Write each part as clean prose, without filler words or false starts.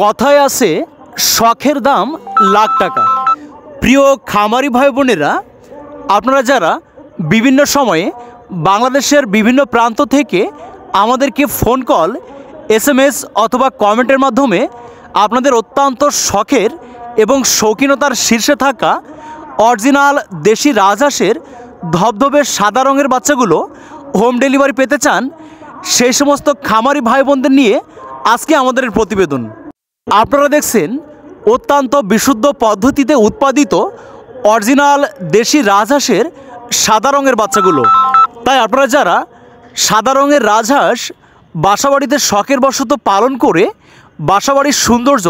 কথায় আছে শখের দাম লাখ টাকা। প্রিয় খামারি ভাই বোনেরা, আপনারা যারা বিভিন্ন সময়ে বাংলাদেশের বিভিন্ন প্রান্ত থেকে আমাদেরকে ফোন কল, SMS অথবা কমেন্টের মাধ্যমে আপনাদের অত্যন্ত শখের এবং শৌখিনতার শীর্ষে থাকা অরিজিনাল দেশি রাজহাঁসের ধবধবে সাদা রঙের বাচ্চাগুলো হোম ডেলিভারি পেতে চান, সেই সমস্ত খামারি ভাই বোনদের নিয়ে আজকে আমাদের প্রতিবেদন। আপনারা দেখছেন অত্যন্ত বিশুদ্ধ পদ্ধতিতে উৎপাদিত অরিজিনাল দেশি রাজহাঁসের সাদা রঙের বাচ্চাগুলো। তাই আপনারা যারা সাদা রঙের রাজহাঁস বাসাবাড়িতে শখের বশত পালন করে বাসাবাড়ির সৌন্দর্য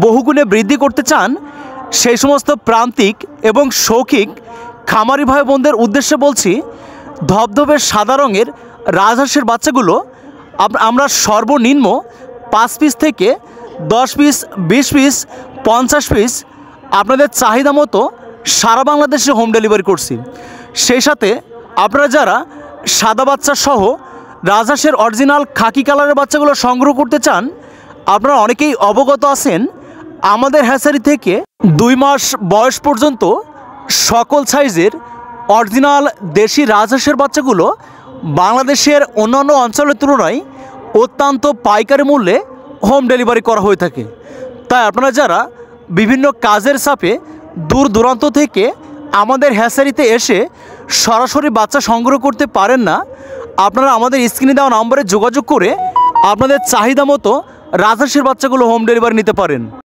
বহুগুণে বৃদ্ধি করতে চান, সেই সমস্ত প্রান্তিক এবং শৌখিক খামারি ভাই বোনদের উদ্দেশ্যে বলছি, ধবধবে সাদা রঙের রাজহাঁসের বাচ্চাগুলো আমরা সর্বনিম্ন 5 পিস থেকে 10 পিস, 20 পিস, 50 পিস আপনাদের চাহিদা মতো সারা বাংলাদেশে হোম ডেলিভারি করছি। সেই সাথে আপনারা যারা সাদা বাচ্চা সহ রাজহাঁসের অরিজিনাল খাকি কালারের বাচ্চাগুলো সংগ্রহ করতে চান, আপনারা অনেকেই অবগত আছেন আমাদের হ্যাচারি থেকে 2 মাস বয়স পর্যন্ত সকল সাইজের অরিজিনাল দেশি রাজহাঁসের বাচ্চাগুলো বাংলাদেশের অন্যান্য অঞ্চলের তুলনায় অত্যন্ত পাইকারি মূল্যে হোম ডেলিভারি করা হয়ে থাকে। তাই আপনারা যারা বিভিন্ন কাজের চাপে দূর দূরান্ত থেকে আমাদের হ্যাচারিতে এসে সরাসরি বাচ্চা সংগ্রহ করতে পারেন না, আপনারা আমাদের স্ক্রিনে দেওয়া নম্বরে যোগাযোগ করে আপনাদের চাহিদা মতো রাজহাঁসের বাচ্চাগুলো হোম ডেলিভারি নিতে পারেন।